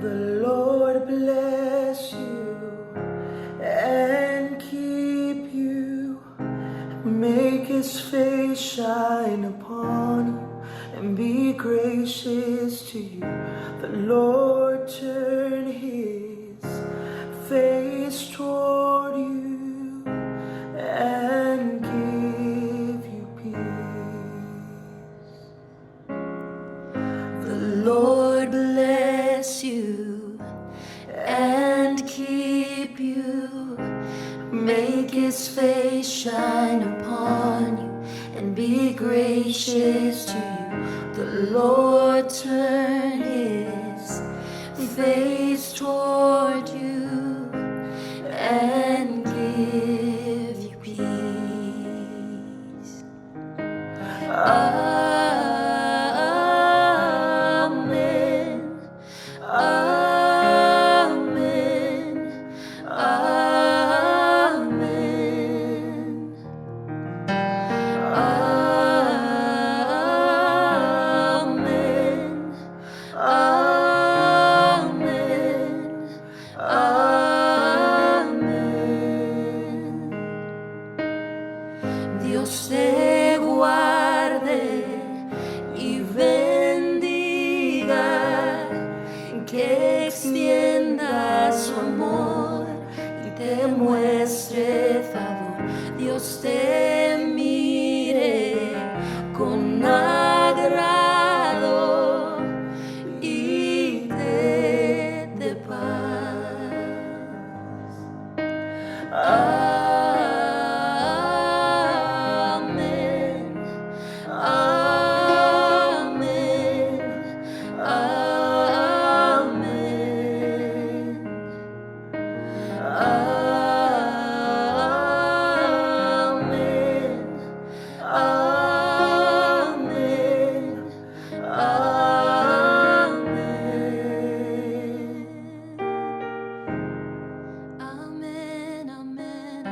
The Lord bless you and keep you, make His face shine upon you and be gracious to you. The Lord turn His face toward you and give you peace. The Lord bless you and keep you, make His face shine upon you and be gracious to you. The Lord turn His face toward you and give you peace. Amen. Amen. Amen. Amen. Amen. Dios te guarde y bendiga, que extienda su amor y te muestre favor. Dios te mire con agrado y te dé paz. Amen. Amen. Amen. Amen. Amen. Amen. Amen.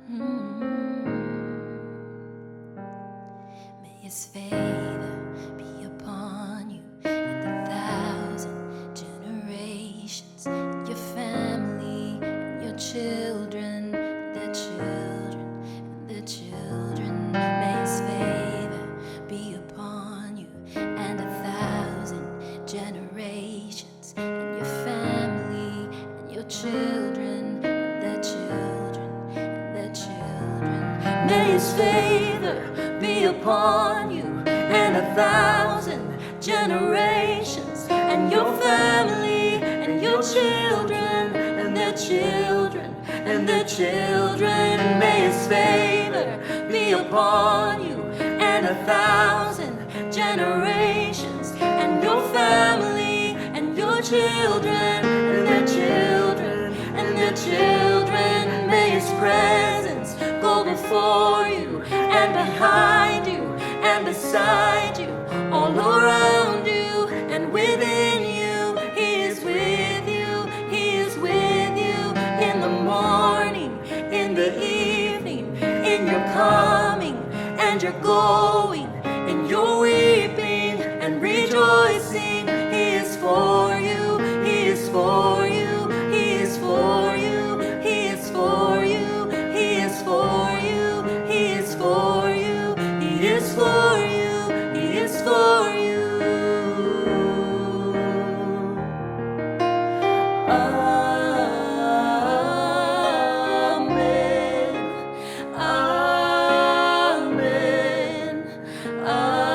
Amen. May His favor be upon you and 1,000 generations, and your family and your children, and their children, and their children. May His favor be upon you and 1,000 generations, and your family and your children, and their children, and their children. May His favor be upon you and 1,000 generations, and your family and your children, and their children, and their children. May His favor be upon you and 1,000 generations, and your family and your children, and their children, and their children. May His presence go before you and behind you and beside you, all around you and within you. He is with you, He is with you in the morning, in the evening, in your coming and your going, in your weeping and rejoicing. He is for you, He is for you, He is for you, He is for you, He is for you, He is for you, He is for you, He is for you. Amen. Amen. Amen.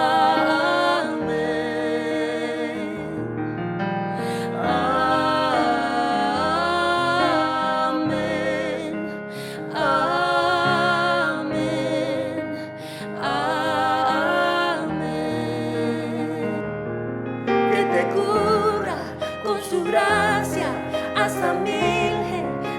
Amen. Amen. Amen. Que te cubra con su gracia hasta 1000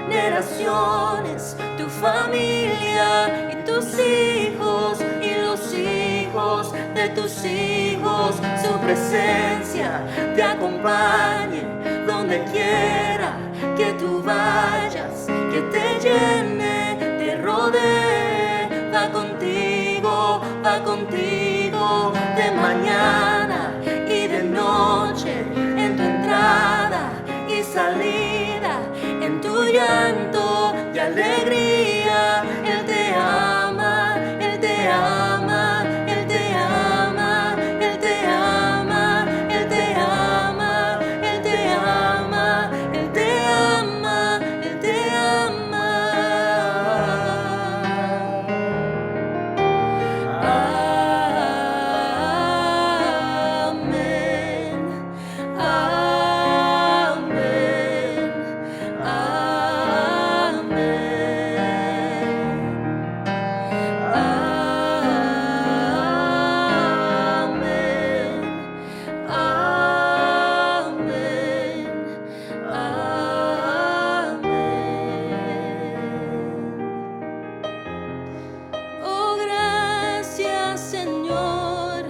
generaciones, tu familia y tus hijos y los hijos de tus hijos. Su presencia te acompañe donde quiera que tú vayas, que te llene, te rodee, va contigo, va contigo. salida en tu llanto de alegría. Él te ama, Él te ama, Él te ama, Él te ama, Él te ama, Él te ama, Él te ama, Él te ama. Amén, amén, amén, amén, amén. Oh, gracias, Señor,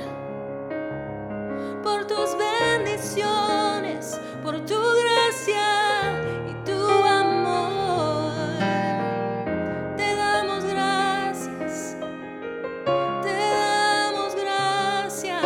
por tus bendiciones, por tu gracia y tu amor. Te damos gracias, te damos gracias.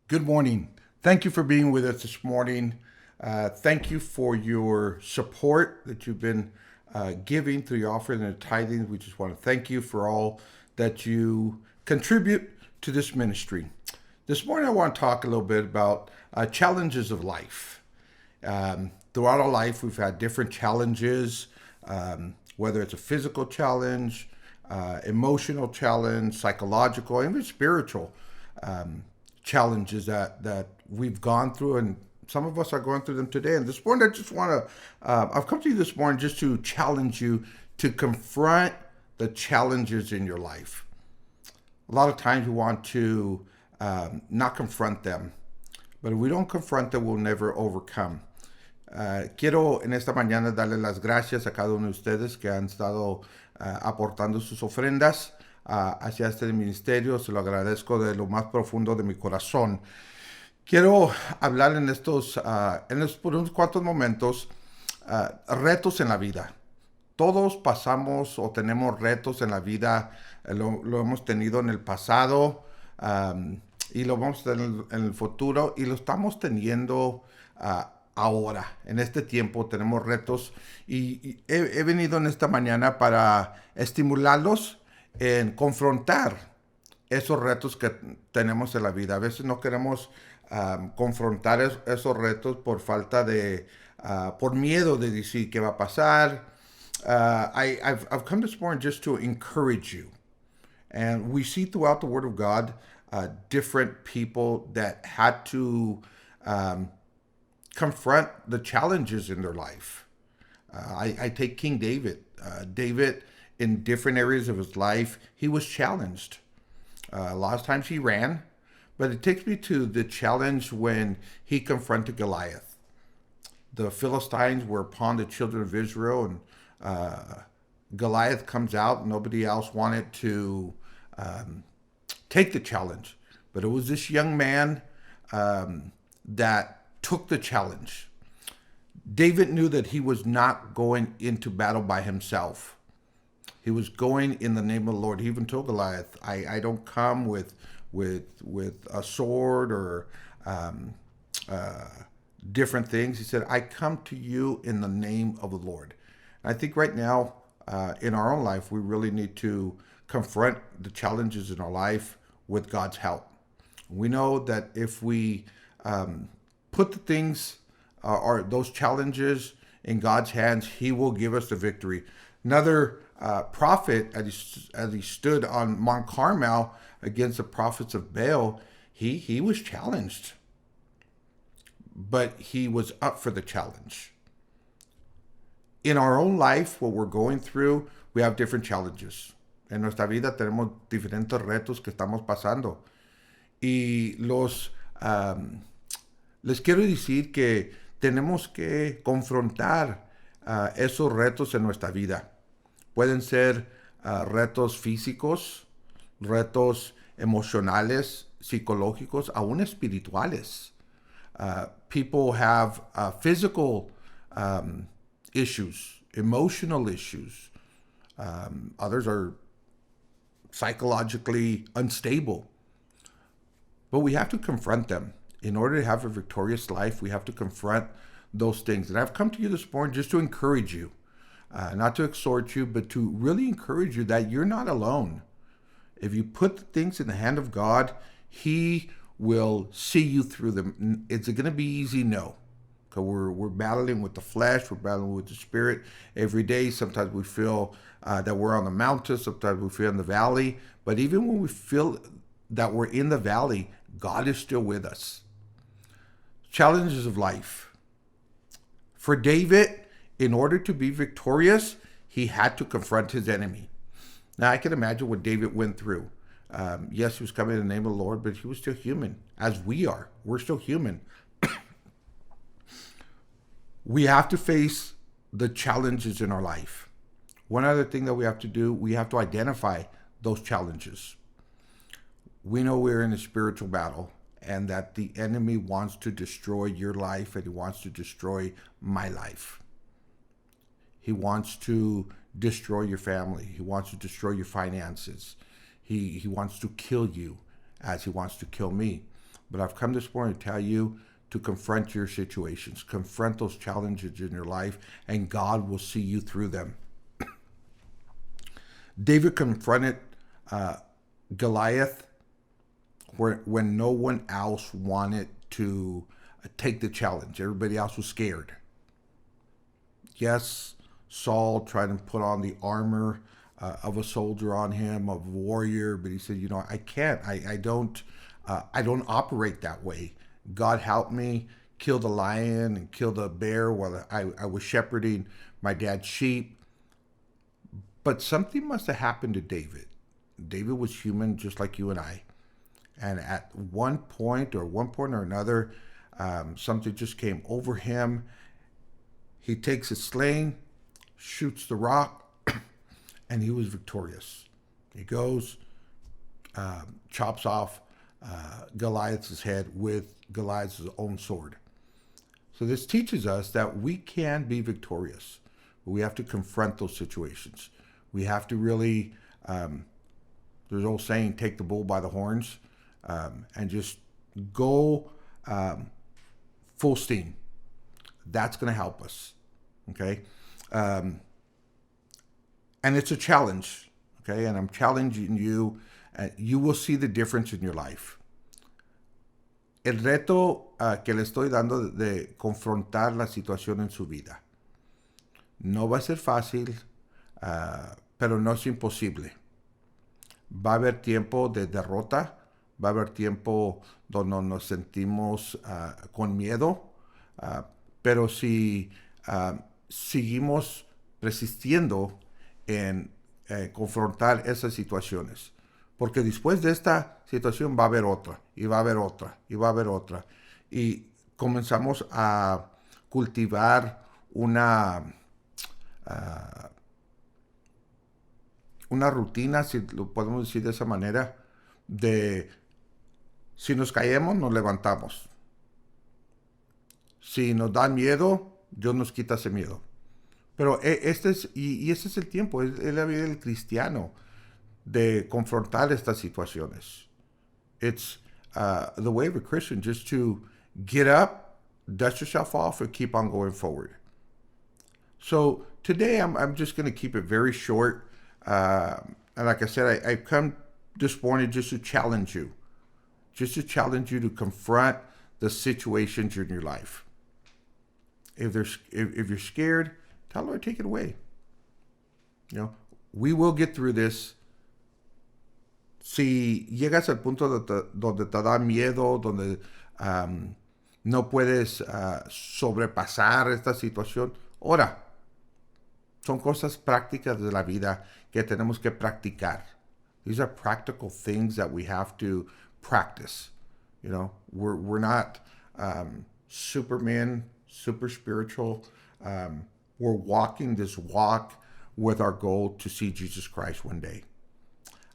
Good morning. Thank you for being with us this morning. Thank you for your support that you've been giving through your offering and tithing. We just want to thank you for all that you contribute to this ministry. This morning, I want to talk a little bit about challenges of life. Throughout our life, we've had different challenges, whether it's a physical challenge, emotional challenge, psychological, even spiritual challenges that we've gone through, and some of us are going through them today. And this morning, I just want to, I've come to you this morning just to challenge you to confront the challenges in your life. A lot of times we want to not confront them, but if we don't confront them, we'll never overcome. Quiero en esta mañana darle las gracias a cada uno de ustedes que han estado aportando sus ofrendas hacia este ministerio. Se lo agradezco de lo más profundo de mi corazón. Quiero hablar por unos cuantos momentos, retos en la vida. Todos pasamos o tenemos retos en la vida, lo hemos tenido en el pasado y lo vamos a tener en el futuro, y lo estamos teniendo ahora. En este tiempo tenemos retos, y he venido en esta mañana para estimularlos en confrontar esos retos que tenemos en la vida. A veces no queremos confrontar esos retos por falta de, por miedo de decir qué va a pasar. I've come this morning just to encourage you. And we see throughout the Word of God different people that had to confront the challenges in their life. I take King David. David, in different areas of his life, he was challenged. A lot of times he ran, but it takes me to the challenge when he confronted Goliath. The Philistines were upon the children of Israel, and Goliath comes out. Nobody else wanted to take the challenge, but it was this young man that took the challenge. David knew that he was not going into battle by himself. He was going in the name of the Lord. He even told Goliath, I don't come with a sword or different things. He said, I come to you in the name of the Lord. I think right now, in our own life, we really need to confront the challenges in our life with God's help. We know that if we put the things or those challenges in God's hands, He will give us the victory. Another prophet, as he stood on Mount Carmel against the prophets of Baal, he was challenged, but he was up for the challenge. In our own life, what we're going through, we have different challenges. En nuestra vida tenemos diferentes retos que estamos pasando. Y les quiero decir que tenemos que confrontar esos retos en nuestra vida. Pueden ser retos físicos, retos emocionales, psicológicos, aún espirituales. People have physical issues, emotional issues. Others are psychologically unstable. But we have to confront them. In order to have a victorious life, we have to confront those things. And I've come to you this morning just to encourage you, not to exhort you, but to really encourage you that you're not alone. If you put the things in the hand of God, He will see you through them. Is it going to be easy? No. Because we're battling with the flesh, we're battling with the spirit every day. Sometimes we feel that we're on the mountain, sometimes we feel in the valley. But even when we feel that we're in the valley, God is still with us. Challenges of life. For David, in order to be victorious, he had to confront his enemy. Now, I can imagine what David went through. Yes, he was coming in the name of the Lord, but he was still human, as we are. We're still human. We have to face the challenges in our life. One other thing that we have to do, we have to identify those challenges. We know we're in a spiritual battle and that the enemy wants to destroy your life and he wants to destroy my life. He wants to destroy your family. He wants to destroy your finances. He wants to kill you as he wants to kill me. But I've come this morning to tell you to confront your situations, confront those challenges in your life, and God will see you through them. David confronted Goliath when no one else wanted to take the challenge. Everybody else was scared. Yes, Saul tried to put on the armor of a soldier on him, of a warrior, but he said, you know, I can't. I don't operate that way. God helped me kill the lion and kill the bear while I was shepherding my dad's sheep. But something must have happened to David. David was human just like you and I. And at one point or another, something just came over him. He takes his sling, shoots the rock, and he was victorious. He goes, chops off Goliath's head with Goliath's own sword. So this teaches us that we can be victorious, but we have to confront those situations. We have to really, there's an old saying, take the bull by the horns, and just go full steam. That's going to help us, okay? And it's a challenge, okay? And I'm challenging you. You will see the difference in your life. El reto que le estoy dando de confrontar la situación en su vida. No va a ser fácil, pero no es imposible. Va a haber tiempo de derrota, va a haber tiempo donde nos sentimos con miedo, pero si seguimos resistiendo en confrontar esas situaciones, porque después de esta situación va a haber otra, y va a haber otra, y va a haber otra, y comenzamos a cultivar una rutina, si lo podemos decir de esa manera, de si nos caemos, nos levantamos. Si nos da miedo, Dios nos quita ese miedo. Pero este es el tiempo, es la vida del cristiano, de confrontar estas situaciones. It's the way of a Christian, just to get up, dust yourself off, and keep on going forward. So today I'm just going to keep it very short. And like I said, I've come this morning just to challenge you, to confront the situations in your life. If you're scared, tell the Lord, take it away. We will get through this. Si llegas al punto donde te da miedo, donde no puedes sobrepasar esta situación, ora. Son cosas prácticas de la vida que tenemos que practicar. These are practical things that we have to practice. We're not supermen, super spiritual. We're walking this walk with our goal to see Jesus Christ one day.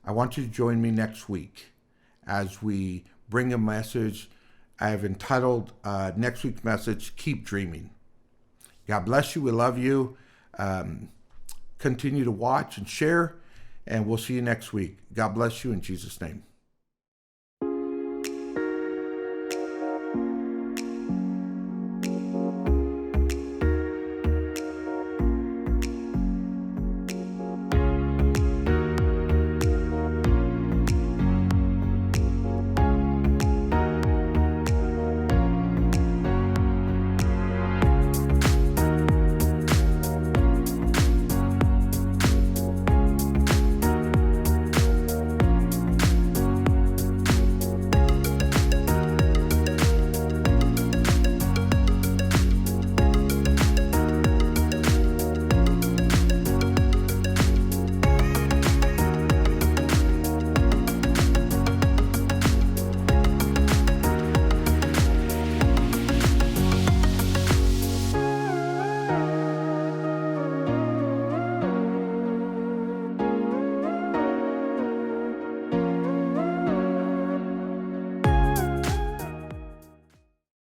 I want you to join me next week as we bring a message. I have entitled next week's message, Keep Dreaming. God bless you. We love you. Continue to watch and share, and we'll see you next week. God bless you in Jesus' name.